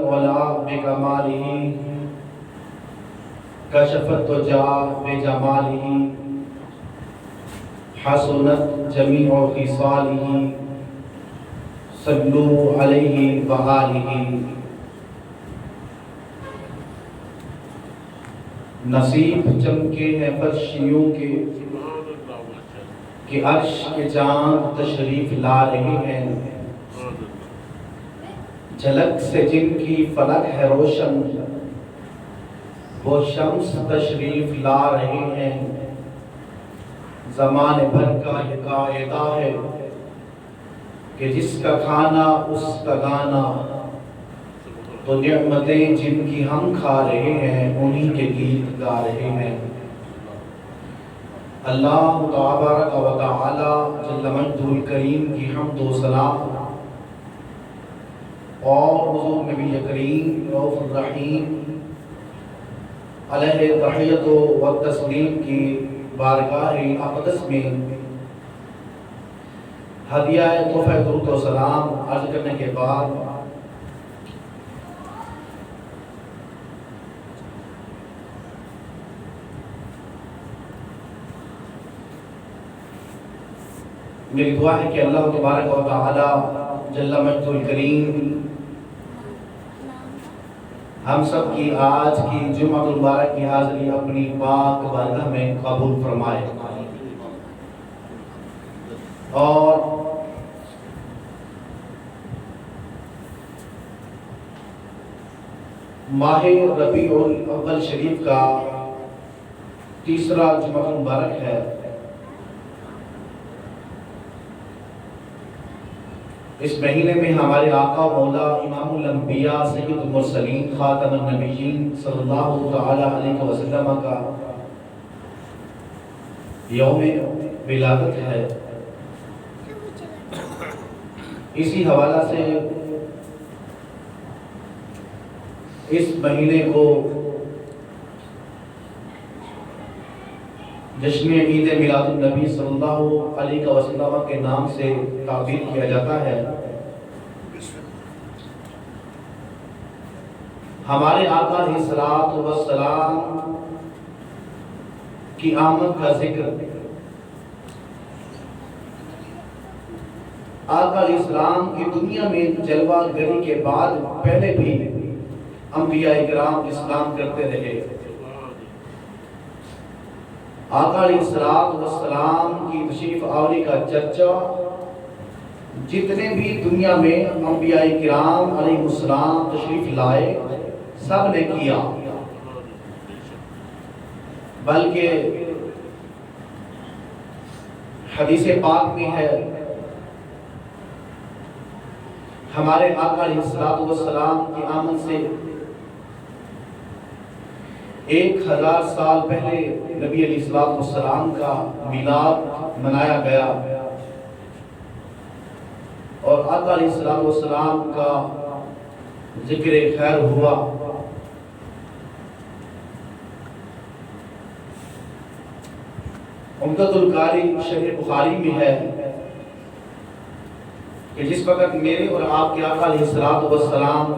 الولا بکمالہ کشف الدجا بجمالہ حسنت جمیع خصالہ صلو علیہ وآلہ نصیب چمکے ہیں فرشیوں کے کہ عرش کے چاند تشریف لا رہے ہیں جھلک سے جن کی فلک ہے روشن وہ شمس تشریف لا رہے ہیں زمانے بھر کا یہ قاعدہ ہے کہ جس کا کھانا اس کا گانا تو نعمتیں جن کی ہم کھا رہے ہیں انہی کے گیت گا رہے ہیں اللہ تبارک و تعالی جل مجدہ الکریم کی حمد و ثنا اور حضور نبی کریم رؤوف الرحیم علیہ تحیت و تسلیم کی بارگاہ اقدس میں ہدیہ تحفہ درود و سلام عرض کرنے کے بعد میری دعا ہے کہ اللہ تبارک و تعالی جل مجدہ الکریم ہم سب کی آج کی جمعہ المبارک کی حاضری اپنی پاک بارگاہ میں قبول فرمائے اور ماہ ربیع الاول شریف کا تیسرا جمعہ المبارک ہے اس مہینے میں ہمارے آقا مولا امام الانبیاء سید المرسلین خاتم النبیین صلی اللہ تعالی علیہ وسلم کا یوم ولادت ہے اسی حوالہ سے اس مہینے کو جشن عید میلاد النبی صلی اللہ علیہ وسلم کے نام سے تعبیر کیا جاتا ہے ہمارے آقا علیہ الصلوۃ والسلام کی آمد کا ذکر آقا علیہ السلام کی دنیا میں جلوہ گری کے بعد پہلے بھی انبیاء کرام اسلام کرتے رہے آقا علیہ السلام کی تشریف آوری کا چرچا جتنے بھی دنیا میں انبیاء کرام علیہ السلام تشریف لائے سب نے کیا بلکہ حدیث پاک میں ہے ہمارے آقا علیہ السلام کی آمد سے 1000 سال پہلے نبی علیہ السلام کا میلاد منایا گیا اور آقا علیہ السلام کا ذکر خیر ہوا عمدۃ القاری شرح بخاری میں ہے کہ جس وقت میرے اور آپ کے آقا علیہ السلام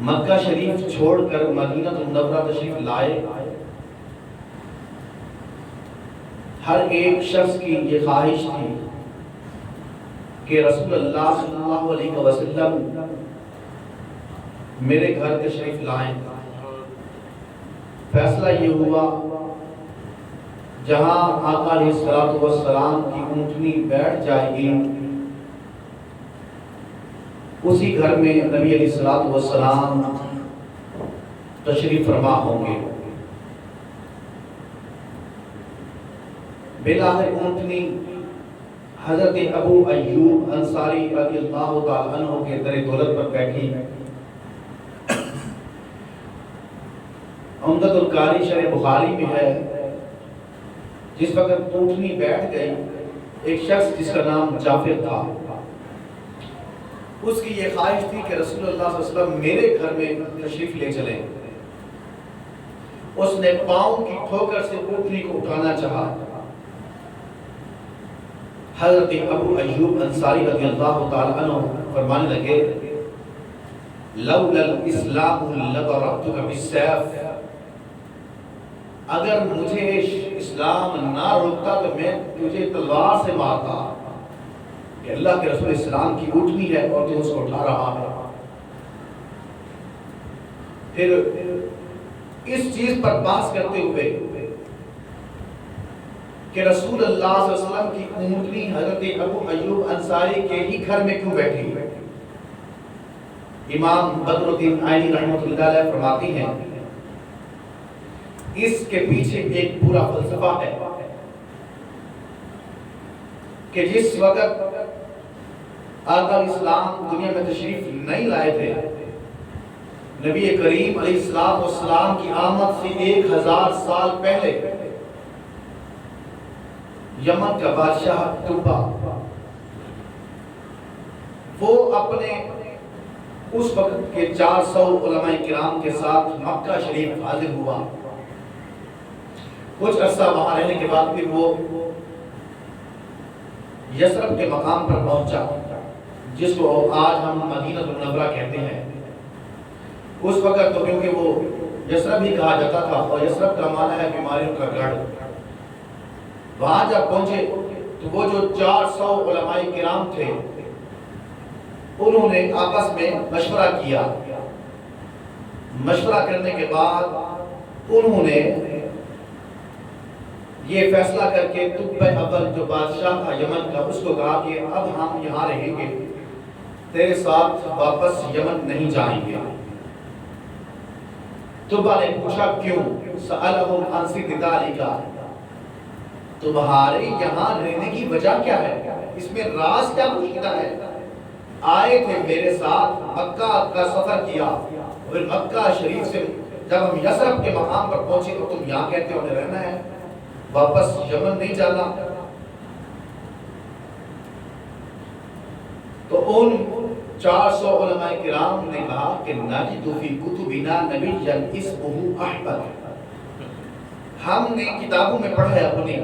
مکہ شریف چھوڑ کر مدینہ منورہ تشریف لائے ہر ایک شخص کی یہ خواہش تھی کہ رسول اللہ صلی اللہ علیہ وسلم میرے گھر تشریف لائیں فیصلہ یہ ہوا جہاں آقا علیہ السلام کی اونٹنی بیٹھ جائے گی اسی گھر میں نبی علیہ السلام تشریف فرما ہوں گے بلاخر اونٹنی حضرت ابو ایوب انصاری رضی اللہ تعالیٰ عنہ کے در دولت پر بیٹھی عمدۃ القاری شرح بخاری میں ہے جس وقت اونٹنی بیٹھ گئی ایک شخص جس کا نام جعفر تھا اس کی یہ خواہش تھی کہ رسول اللہ صلی اللہ علیہ وسلم میرے گھر میں تشریف لے چلیں اس نے پاؤں کی ٹھوکر سے اونٹنی کو اٹھانا چاہا حضرت ابو ایوب انصاری رضی اللہ تعالیٰ عنہ فرمانے لگے لولا الاسلام لضربتک بالسیف، اگر مجھے اسلام نہ روکتا تو میں تجھے تلوار سے مارتا، کہ اللہ کے رسول اسلام کی اٹھنی ہے اور تو اس کو اٹھا رہا ہے۔ پھر اس چیز پر بحث کرتے ہوئے کہ رسول اللہ صلی اللہ علیہ وسلم کی اونٹنی حضرت ابو ایوب انصاری کے ہی گھر میں کیوں بیٹھی؟ امام بدر الدین عینی رحمۃ اللہ علیہ فرماتی ہیں اس کے پیچھے ایک پورا فلسفہ ہے کہ جس وقت آقا اسلام دنیا میں تشریف نہیں لائے تھے، نبی کریم علیہ السلام کی آمد سے 1000 سال پہلے یمن کا بادشاہ تبا وہ اپنے اس وقت کے 400 علماء کرام کے ساتھ مکہ شریف حاضر ہوا۔ کچھ عرصہ وہاں رہنے کے بعد پھر وہ یثرب کے مقام پر پہنچا، جس کو آج ہم مدینہ المنورہ کہتے ہیں۔ اس وقت تو کیونکہ وہ یثرب ہی کہا جاتا تھا، اور یثرب کا معنی ہے بیماریوں کا گڑھ۔ وہاں جب پہنچے تو وہ جو 400 علماء کرام تھے انہوں نے آپس میں مشورہ کیا۔ مشورہ کرنے کے بعد انہوں نے یہ فیصلہ کر کے تبع اول جو بادشاہ تھا یمن کا، اس کو کہا کہ اب ہم یہاں رہیں گے، تیرے ساتھ واپس یمن نہیں جائیں گے۔ تبع نے پوچھا کیوں؟ سألہم عن صدق ذلک، تمہارے یہاں رہنے کی وجہ کیا ہے؟ اس میں راز کیا پوشیدہ ہے؟ آئے تھے میرے ساتھ، مکہ کا سفر کیا، اور مکہ شریف سے جب ہم یثرب کے مقام پر پہنچے تو تم یہاں کہتے ہو ہمیں رہنا ہے، واپس یمن نہیں جانا۔ تو ان 400 علماء کرام نے کہا کہ نجد فی کتبنا نبیا اسمہ احمد، ہم نے کتابوں میں پڑھا ہے اپنی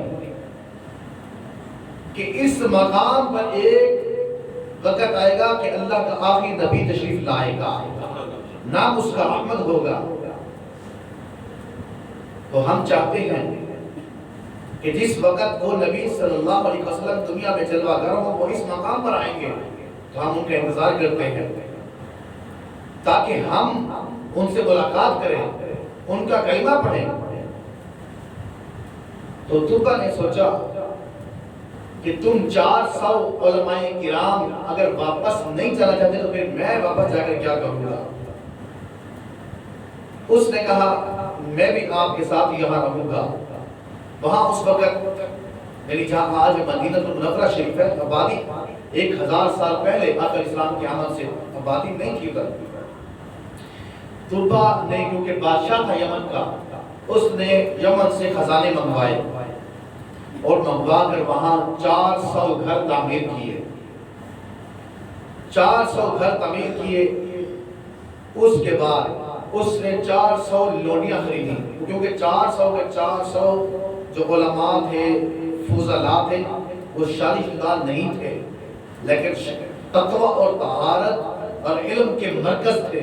کہ اس مقام پر ایک وقت آئے گا کہ اللہ کا آخری نبی تشریف لائے گا، نام اس کا احمد ہوگا۔ تو ہم چاہتے ہیں کہ جس وقت وہ نبی صلی اللہ علیہ وسلم دنیا میں جلوہ گر ہوں، وہ اس مقام پر آئیں گے، تو ہم ان کا انتظار کرتے ہیں تاکہ ہم ان سے ملاقات کریں، ان کا کلمہ پڑھیں۔ تو تبع نے سوچا کہ تم 400 علماء کرام اگر واپس نہیں چلا چاہتے تو پھر میں واپس جا کر کیا کروں گا؟ اس نے کہا میں بھی آپ کے ساتھ یہاں رہوں گا۔ وہاں اس وقت یعنی جہاں آج مدینہ المنورہ شریف ہے، آبادی 1000 سال پہلے آقا اسلام کی آمد سے آبادی نہیں تھی ادھر۔ تبع نے کیونکہ بادشاہ تھا یمن کا، اس نے یمن سے خزانے منگوائے اور منگوا کر وہاں 400 گھر تعمیر کیے۔ 400 گھر تعمیر کیے، اس کے بعد اس نے 400 لونیاں خریدی، کیونکہ 400 کے 400 جو علماء تھے، فضلاء تھے، وہ شادی شدہ نہیں تھے، لیکن تقوی اور طہارت اور علم کے مرکز تھے۔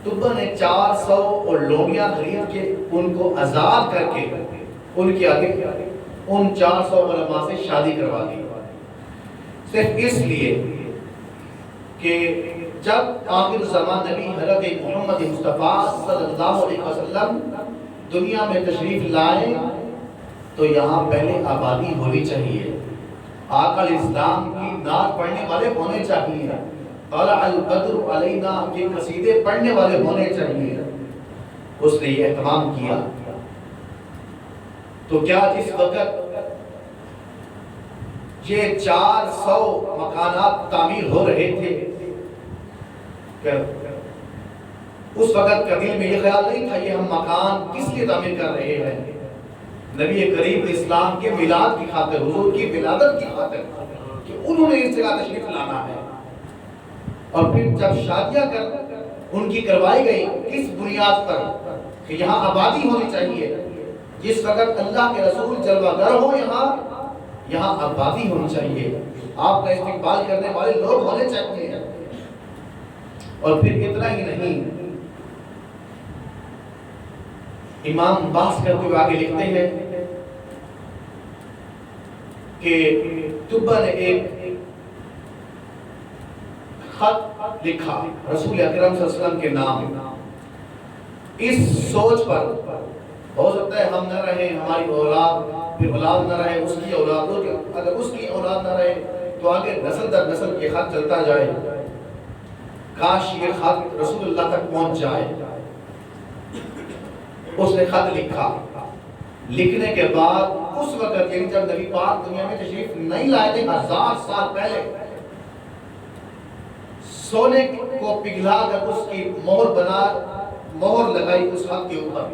تبع نے 400 اور لونیاں خرید کے ان کو آزاد کر کے ان کے آگے ان 400 علماء سے شادی کروا دی، صرف اس لیے کہ جب آخر زمان نبی حضرت محمد مصطفیٰ صلی اللہ علیہ وسلم دنیا میں تشریف لائے تو یہاں پہلے آبادی ہونی چاہیے، آقا علیہ السلام کی نعت پڑھنے والے ہونے چاہیے، طلع البدر علینا کے قصیدے پڑھنے والے ہونے چاہیے۔ اس نے یہ اہتمام کیا۔ تو کیا جس وقت یہ 400 مکانات تعمیر ہو رہے تھے، اس وقت کا دل میں یہ خیال نہیں تھا یہ ہم مکان کس لیے تعمیر کر رہے ہیں؟ نبی کریم اسلام کے میلاد کی خاطر، حضور کی ولادت کی خاطر، کہ انہوں نے اس جگہ تشریف لانا ہے۔ اور پھر جب شادیاں ان کی کروائی گئی کس بنیاد پر؟ کہ یہاں آبادی ہونی چاہیے، جس وقت اللہ کے رسول جلوہ گر ہو یہاں آبادی ہونی چاہیے، آپ کا استقبال کرنے والے لوگ ہونے چاہیے۔ اور پھر اتنا ہی نہیں، امام بحث کرتے ہوئے آگے لکھتے ہیں کہ تبا نے ایک خط لکھا رسول اکرم صلی اللہ علیہ وسلم کے نام، اس سوچ پر ہو سکتا ہے ہم نہ رہے، ہماری اولاد پھر اولاد نہ رہے، اس کی اولاد، اگر اس کی اولاد نہ رہے تو آگے نسل در نسل یہ خط چلتا جائے، کاش یہ خط رسول اللہ تک پہنچ جائے۔ اس نے خط لکھا، لکھنے کے بعد اس وقت یعنی جب نبی پاک دنیا میں تشریف نہیں لائے تھے 1000 سال پہلے، سونے کو پگھلا کر اس کی مہر لگائی اس خط کے اوپر۔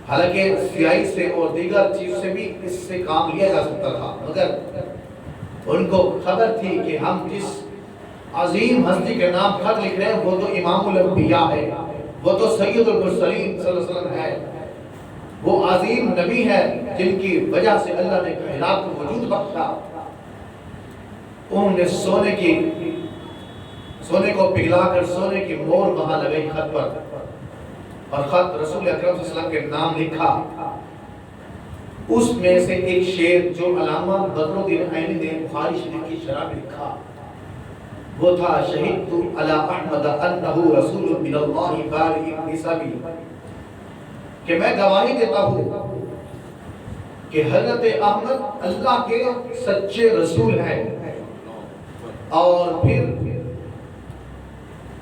حالانکہ سیاہی سے اور دیگر چیز سے بھی اس سے کام لیا جا سکتا تھا، مگر ان کو خبر تھی کہ ہم جس عظیم ہستی کے نام خط لکھ رہے ہیں وہ تو امام الانبیاء ہے، وہ تو سید المرسلین صلی اللہ علیہ وسلم ہے، وہ عظیم نبی ہے جن کی وجہ سے اللہ نے کائنات کو وجود بخشا۔ انہوں نے سونے کو پگھلا کر سونے کی مہر وہاں لگائی خط پر، اور خط رسول اکرم صلی اللہ علیہ وسلم کے نام لکھا۔ اس میں سے ایک شعر جو علامہ بدر الدین عینی نے بخاری شریف کی شرح میں لکھا وہ تھا، شہدت علی احمد انہ رسول من اللہ بارئ النسب، کہ میں گواہی دیتا ہوں کہ حضرت احمد اللہ کے سچے رسول ہیں، اور پھر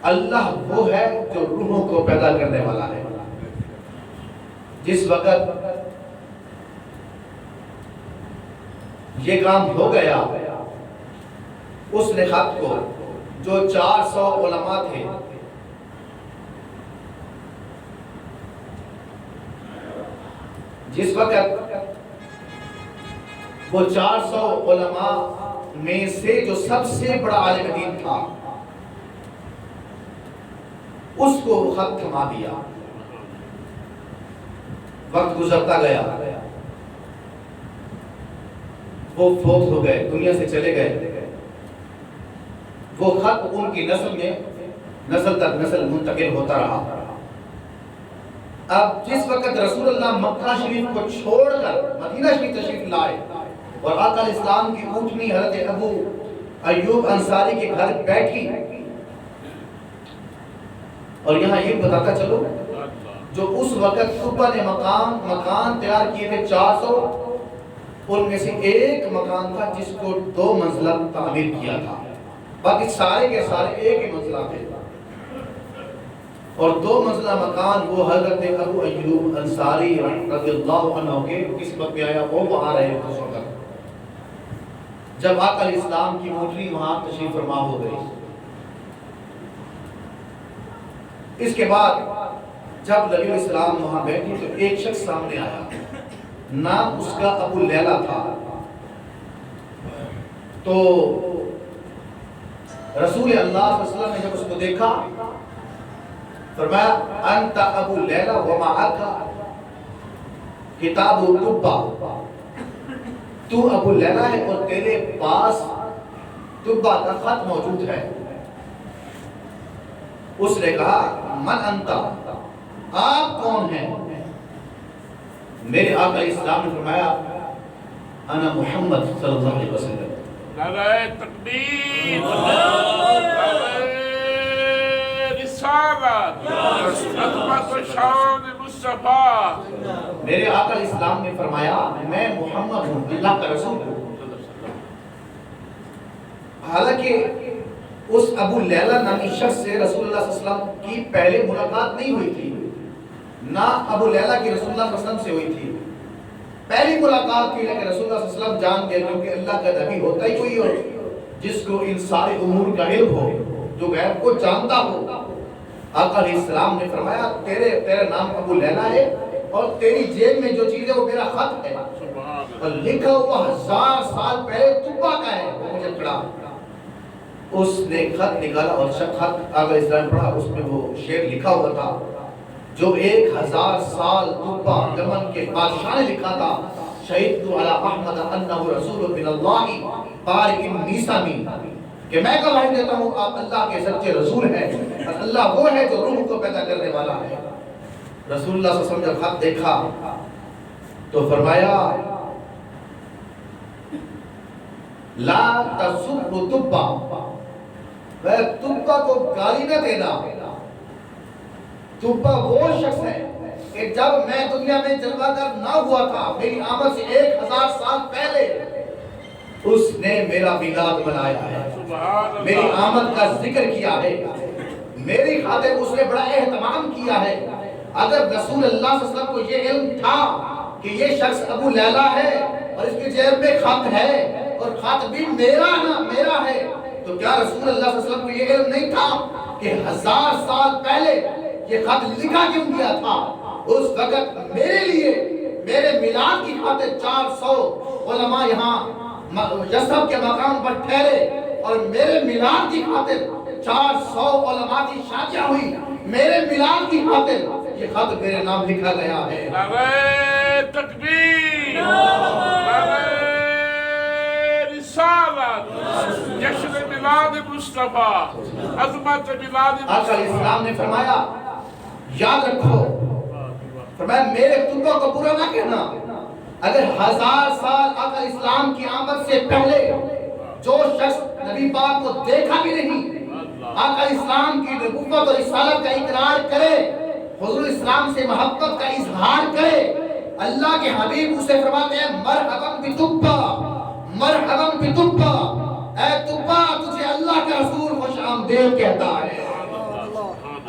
اللہ وہ ہے جو روحوں کو پیدا کرنے والا ہے۔ جس وقت یہ کام ہو گیا، اس نے خط کو جو 400 علماء تھے، جس وقت وہ 400 علماء میں سے جو سب سے بڑا عالم دین تھا، اس کو خط تھما دیا۔ وقت گزرتا گیا، وہ فوت ہو گئے، دنیا سے چلے گئے۔ وہ خط ان کی نسل میں نسل در نسل منتقل ہوتا رہا۔ اب جس وقت رسول اللہ مکہ شریف کو چھوڑ کر مدینہ شریف تشریف لائے اور آقا علیہ السلام کی اونٹنی حضرت ابو ایوب انصاری کے گھر بیٹھی، اور یہاں یہ بتاتا چلو جو اس وقت قبہ نے مکان تیار کیے تھے 400، ان میں سے ایک مکان تھا جس کو 2 منزلہ تعمیر کیا تھا، باقی سارے کے سارے ایک ہی منزلہ تھے، اور 2 منزلہ مکان وہ حضرت ابو ایوب انصاری رضی اللہ عنہ کے قسمت میں آیا، وہ وہاں رہے اس وقت جب آقا علیہ السلام کی موٹری وہاں تشریف فرما ہو گئی۔ اس کے بعد جب نبی علیہ السلام وہاں بیٹھے تو ایک شخص سامنے آیا، نام اس کا ابو لیلہ تھا۔ تو رسول اللہ صلی اللہ علیہ وسلم نے جب اس کو دیکھا فرمایا، انت ابو لیلہ ومعک کتاب تبہ، تو ابو لیلہ ہے اور تیرے پاس تبہ کا خط موجود ہے۔ اس نے کہا، من انت، آپ کون ہیں؟ میرے آقا علیہ السلام نے فرمایا، انا محمد صلی اللہ علیہ وسلم۔ نعرہ تکبیر، نعرہ رسالت، عظمت و شان مصطفیٰ۔ میرے آقا علیہ السلام نے فرمایا، میں محمد ہوں، اللہ کا رسول ہوں۔ حالانکہ اس ابو لیلہ نامی شخص سے رسول اللہ صلی اللہ علیہ وسلم کی پہلے ملاقات نہیں ہوئی تھی، نہ ابو لیلہ کی رسول اللہ صلی اللہ علیہ وسلم سے ہوئی تھی۔ پہلی ملاقات کی لیکن رسول اللہ صلی اللہ علیہ وسلم جان گئے، کیونکہ اللہ کا نبی ہوتا ہی کوئی ہو جس کو ان سارے امور کا علم ہو، جو غیب کو جانتا ہو۔ آقا علیہ السلام نے فرمایا، تیرا نام ابو لیلہ ہے اور تیری جیب میں جو چیز ہے وہ میرا خط ہے، اور لکھا ہوا 1000 سال پہلے تبہ کا ہے، وہ مجھے پڑھا۔ اس نے خط نکالا اور خط آقا علیہ السلام پڑھا، اس میں وہ شعر لکھا ہوا تھا، جو 1000 سال طبہ یمن کے بادشاہ نے لکھا تھا، شہید علی احمد انہ رسول من اللہ بارئ النسمی، کہ میں گواہی دیتا ہوں آپ اللہ کے سچے رسول ہیں اور اللہ وہ ہے جو روح کو پیدا کرنے والا ہے۔ رسول اللہ صلی اللہ علیہ وسلم جب خط دیکھا تو فرمایا لا تسب تبا، وہ تبا کو گالی نہ دینا۔ تبا وہ شخص ہے کہ جب میں دنیا میں جلوہ گر نہ ہوا تھا، میری آمد سے 1000 سال پہلے اس نے میرا میلاد منایا ہے، میری آمد کا ذکر کیا ہے، میری خاطر اس نے بڑا اہتمام کیا ہے۔ اگر رسول اللہ صلی اللہ علیہ وسلم کو یہ علم تھا کہ یہ شخص ابو لیلہ ہے اور اس کی جیب میں خط ہے اور خط بھی میرا ہے، تو کیا رسول اللہ صلی اللہ علیہ وسلم کو یہ علم نہیں تھا کہ 1000 سال پہلے یہ خط لکھا کیوں گیا تھا؟ اس وقت میرے لیے میرے میلاد کی خاطر 400 علماء یہاں یثرب کے مقام پر ٹھہرے اور میرے میلاد کی خاطر 400 علماء کی شادیاں ہوئی، میرے میلاد کی خاطر یہ خط میرے نام لکھا گیا ہے۔ نعرہ تکبیر، نعرہ رسالت، جشن میلاد مصطفیٰ، عظمت میلاد آقا علیہ السلام نے فرمایا یاد رکھو، فرمایا میرے خطبہ کو برا نہ کہنا۔ اگر 1000 سال آقا اسلام کی آمد سے پہلے جو شخص نبی پاک کو دیکھا بھی نہیں، آقا اسلام کی نبوت اور رسالت کا اقرار کرے، حضور اسلام سے محبت کا اظہار کرے، اللہ کے حبیب اسے فرماتے ہیں مرحبا بتبا، مرحبا بتبا، اے تبا تجھے اللہ کا رسول خوش آمدید کہتا ہے۔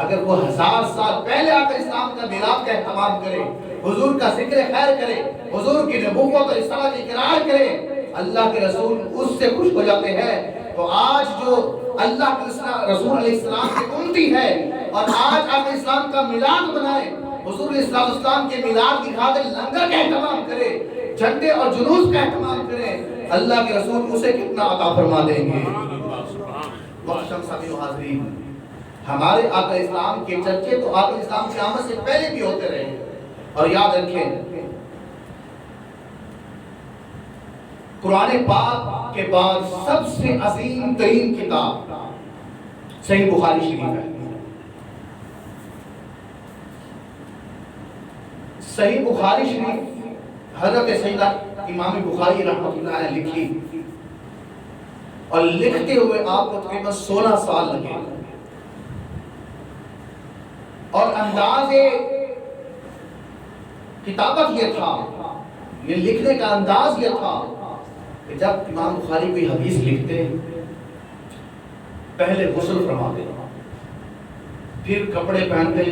اگر وہ 1000 سال پہلے آقا اسلام کا میلاد کا اہتمام کرے، حضور کا ذکر خیر کرے، حضور کی نبوت اور رسالت کا اقرار کرے، اللہ کے رسول اس سے خوش ہو جاتے ہیں۔ تو آج جو اللہ کے رسول علیہ السلام کی امتی ہے اور آج آقا اسلام کا میلاد منائے، حضور علیہ السلام کے میلاد کی خاطر لنگر کا اہتمام کرے، جھنڈے اور جلوس کا اہتمام کرے، اللہ کے رسول اسے کتنا عطا فرما دیں گے۔ محترم سامعین و حاضرین، ہمارے آقا اسلام کے چرچے تو آقا اسلام کی آمد سے پہلے بھی ہوتے رہے، اور یاد رکھیں قرآن پاک کے بعد سب سے عظیم ترین کتاب صحیح بخاری شریف ہے۔ صحیح بخاری شریف حضرت سیدہ امام بخاری رحمۃ اللہ علیہ لکھی اور لکھتے ہوئے آپ کو تقریباً 16 سال لگے، اور انداز کتابت یہ تھا، یہ لکھنے کا انداز یہ تھا کہ جب امام بخاری کوئی حدیث لکھتے پہلے غسل فرماتے، پھر کپڑے پہنتے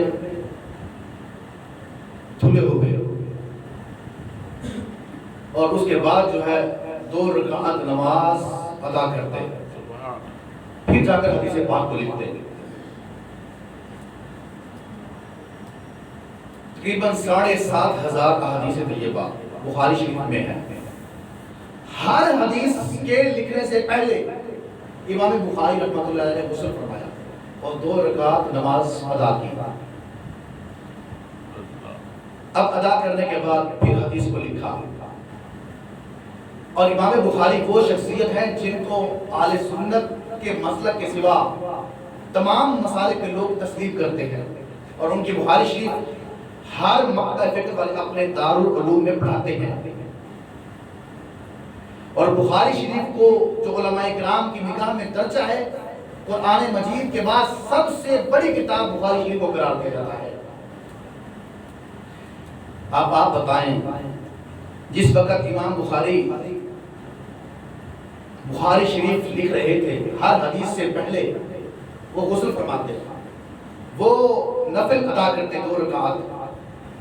دھلے ہوئے، اور اس کے بعد جو ہے 2 رکعت نماز ادا کرتے، پھر جا کر حدیث پاک کو لکھتے۔ تقریباً 7500 احادیث طیبہ بخاری شریف میں ہے۔ ہر حدیث کے لکھنے سے پہلے امام بخاری رحمۃ اللہ علیہ نے غسل فرمایا اور 2 رکعت نماز ادا کی، اب ادا کرنے کے بعد پھر حدیث کو لکھا۔ اور امام بخاری وہ شخصیت ہے جن کو اہل سنت کے مسلک کے سوا تمام مسالک کے لوگ تسلیم کرتے ہیں، اور ان کی بخاری شریف ہر مقطع فقہ والے اپنے دارالعلوم میں پڑھاتے ہیں۔ اور بخاری شریف کو جو علماء کرام کی نگاہ میں درجہ ہے، قرآن مجید کے بعد سب سے بڑی کتاب بخاری شریف کو قرار دیا جاتا ہے۔ آپ بتائیں جس وقت امام بخاری شریف لکھ رہے تھے، ہر حدیث سے پہلے وہ غسل فرماتے، وہ نفل ادا کرتے 2 رکعت۔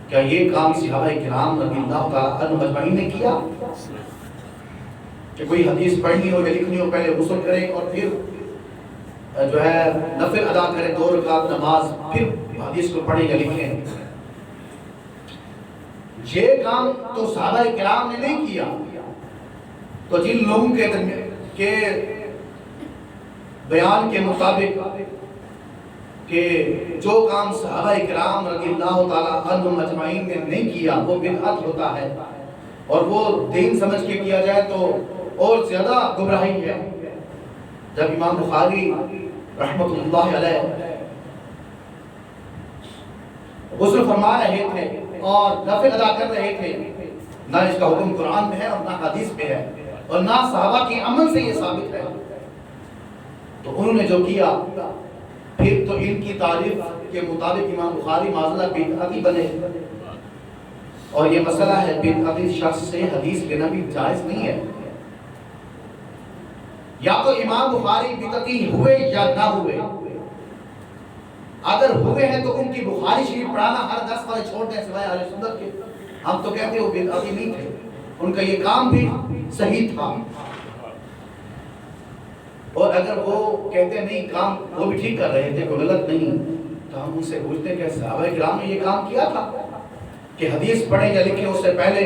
کیا یہ کام صحابہ کرام رضی اللہ تعالیٰ عنہم اجمعین نے کیا کہ کوئی حدیث پڑھنی ہو یا لکھنی ہو پہلے غسل کریں اور پھر جو ہے نفل ادا کریں 2 رکعت نماز، پھر حدیث کو پڑھیں یا لکھیں؟ یہ کام تو صحابہ کرام نے نہیں کیا۔ تو جن لوگوں کے بیان کے مطابق کہ جو کام صحابہ کرام رضی اللہ تعالیٰ عنہم اجمعین نے نہیں کیا وہ بدعت ہوتا ہے، اور وہ دین سمجھ کے کیا جائے تو اور زیادہ گمراہی ہے۔ جب امام بخاری رحمۃ اللہ علیہ غسل فرما رہے تھے اور نفل ادا کر رہے تھے، نہ اس کا حکم قرآن میں ہے اور نہ حدیث میں ہے اور نہ صحابہ کے عمل سے یہ ثابت ہے، تو انہوں نے جو کیا پھر تو ان کی تعریف کے مطابق امام بخاری معذلہ بدعتی بنے، اور یہ مسئلہ ہے بدعتی شخص سے حدیث لینا بھی جائز نہیں ہے۔ یا تو امام بخاری بدعتی ہوئے یا نہ ہوئے، اگر ہوئے ہیں تو ان کی بخاری شریف پڑھانا ہر 10 والے چھوڑ دیں سوائے اہل سنت کے۔ ہم تو کہتے ہیں وہ بدعتی نہیں تھے، ان کا یہ کام بھی صحیح تھا، اور اگر وہ کہتے ہیں نہیں کام وہ بھی ٹھیک کر رہے تھے، کوئی غلط نہیں، تو ہم ان سے پوچھتے ہیں کہ صحابہ کرام نے یہ کام کیا تھا کہ حدیث پڑھیں یا لکھیں اس سے پہلے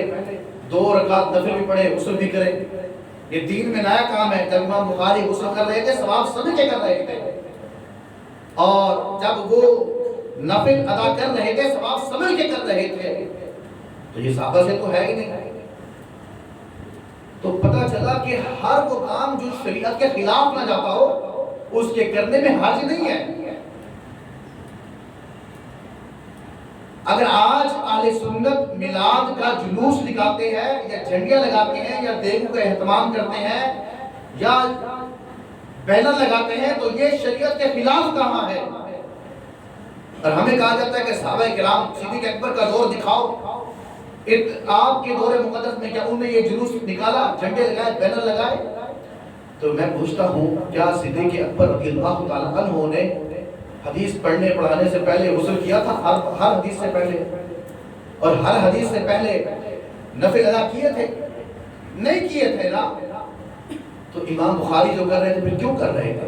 2 رکعت نفل بھی پڑھیں غسل بھی کریں؟ یہ دین میں نیا کام ہے۔ جب امام بخاری غسل کر رہے تھے ثواب سمجھ کے کر رہے تھے، اور جب وہ نفل ادا کر رہے تھے ثواب سمجھ کے کر رہے تھے، تو یہ صحابہ سے تو ہے ہی نہیں۔ تو پتہ چلا کہ ہر وہ کام جو شریعت کے خلاف نہ جاتا ہو اس کے کرنے میں حرج نہیں ہے۔ اگر آج اہل سنت میلاد کا جلوس نکالتے ہیں یا جھنڈیاں لگاتے ہیں یا دیگوں کا اہتمام کرتے ہیں یا بینر لگاتے ہیں تو یہ شریعت کے خلاف کہاں ہے؟ اور ہمیں کہا جاتا ہے کہ صحابہ کرام صدیق اکبر کا دور دکھاؤ، آپ کے دور مقدس میں کیا انہوں نے یہ جلوس نکالا، جھنڈے لگائے، بینر لگائے؟ تو میں پوچھتا ہوں کیا صدیق اکبر رضی اللہ تعالیٰ عنہ نے حدیث پڑھنے پڑھانے سے پہلے غسل کیا تھا؟ ہر حدیث سے پہلے، اور ہر حدیث سے پہلے نفل ادا کیے تھے؟ نہیں کیے تھے نا۔ تو امام بخاری جو کر رہے تھے پھر کیوں کر رہے تھے؟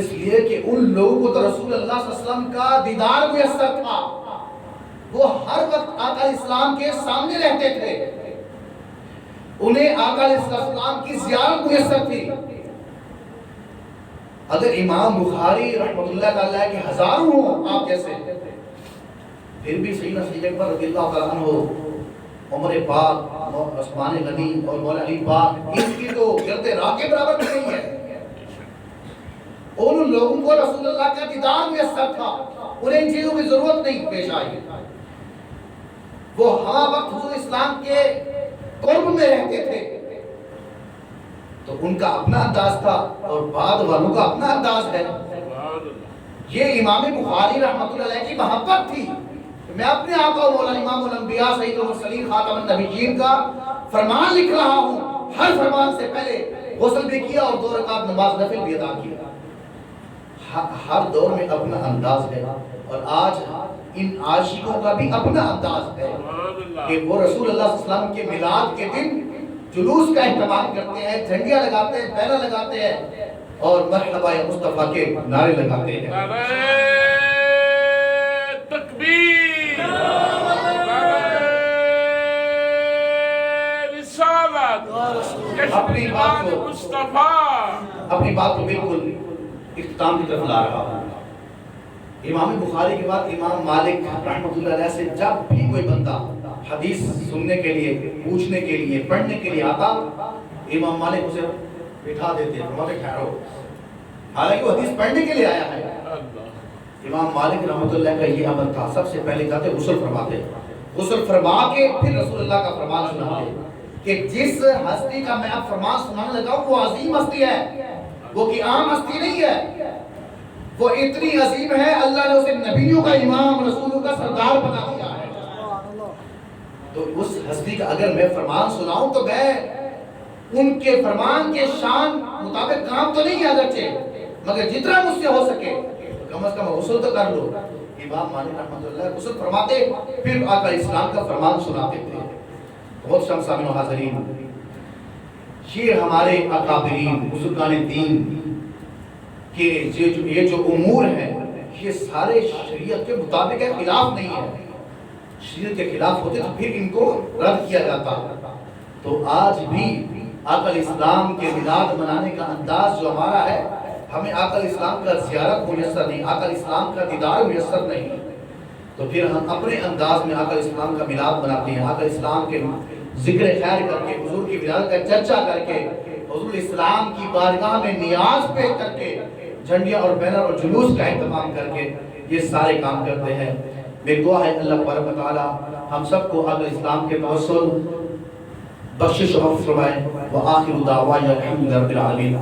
اس لیے کہ ان لوگوں کو تو رسول اللہ صلی اللہ علیہ وسلم کا دیدار میسر تھا، وہ ہر وقت آقا اسلام کے سامنے رہتے تھے، انہیں آقا اسلام کی زیارت میسر تھی۔ اگر امام بخاری رحمۃ اللہ تعالیٰ کے ہزاروں ہوں آپ جیسے، پھر بھی سیدنا صدیق اکبر رضی اللہ تعالیٰ عنہ، عمر پاک، عثمان غنی اور مولا علی پاک، ان کی تو گرد راہ کے برابر نہیں ہے۔ ان لوگوں کو رسول اللہ کا دیدار میسر تھا، انہیں ان چیزوں کی ضرورت نہیں پیش آئی، وہ ہر وقت حضور اسلام کے قرب میں رہتے تھے۔ تو ان کا اپنا انداز تھا اور بعد والوں کا اپنا انداز ہے۔ یہ امام بخاری رحمۃ اللہ علیہ کی محبت تھی۔ میں اپنے آقا و مولا امام الانبیاء سید المرسلین خاتم النبیین کا فرمان لکھ رہا ہوں، ہر فرمان سے پہلے غسل بھی کیا اور 2 رکعت نماز نفل بھی ادا کیا۔ ہر دور میں اپنا انداز ہے، اور آج ان عاشقوں کا بھی اپنا انداز ہے کہ وہ رسول اللہ صلی اللہ علیہ وسلم کے میلاد کے دن جلوس کا اہتمام کرتے ہیں، جھنڈیاں لگاتے ہیں، بینر لگاتے ہیں اور مرحبا یا مصطفیٰ کے نعرے لگاتے ہیں۔ نعرہ تکبیر، نعرہ رسالت، اپنی بات کو مصطفیٰ بالکل اختتام کی طرف لا رہا ہوں۔ امام بخاری کے بعد امام مالک رحمۃ اللہ علیہ سے جب بھی کوئی بندہ حدیث سننے کے لیے، پوچھنے کے لیے، پڑھنے کے لیے آتا، امام مالک اسے بٹھا دیتے ہیں، فرماتے ٹھہرو، حالانکہ وہ حدیث پڑھنے کے لیے آیا ہے۔ امام مالک رحمۃ اللہ کا یہ عمل تھا، سب سے پہلے جاتے غسل فرماتے، غسل فرما کے پھر رسول اللہ کا فرمان سناتے کہ جس ہستی کا میں اب فرمان سنانے لگا ہوں وہ عظیم ہستی ہے، وہ کی عام ہستی نہیں ہے، وہ اتنی عظیم ہے اللہ نے اسے نبیوں کا امام، رسولوں کا سردار بنا دیا ہے۔ تو اس ہستی کا اگر میں فرمان سناؤں تو میں ان کے فرمان کے شان مطابق کام تو نہیں اگرچہ، مگر جتنا مجھ سے ہو سکے کم از کم غسل تو کر لو۔ امام مالک رحمۃ اللہ غسل فرماتے پھر آقا اسلام کا فرمان سناتے تھے۔ بہت شم سامعین و حاضرین، یہ ہمارے اکابرین بزرگان دین کہ یہ جو امور ہیں یہ سارے شریعت کے مطابق ہے، خلاف نہیں ہے۔ شریعت کے خلاف ہوتے تو پھر ان کو رد کیا جاتا۔ تو آج بھی آقا اسلام کے میلاد منانے کا انداز جو ہمارا ہے، ہمیں آقا اسلام کا زیارت میسر نہیں، آقا اسلام کا دیدار میسر نہیں، تو پھر ہم اپنے انداز میں آقا اسلام کا میلاد مناتے ہیں، آقا اسلام کے ذکر خیر کر کے، حضور کی ولادت کا چرچا کر کے، حضور اسلام کی بارگاہ میں نیاز پیش کر کے، جھنڈیاں اور بینر اور جلوس کا اہتمام کر کے یہ سارے کام کرتے ہیں۔ میری دعا ہے اللہ تبارک و تعالی ہم سب کو آقا اسلام کے توسل بخشش و عفو فرمائے۔ وآخر دعوانا الحمد للہ رب العالمین۔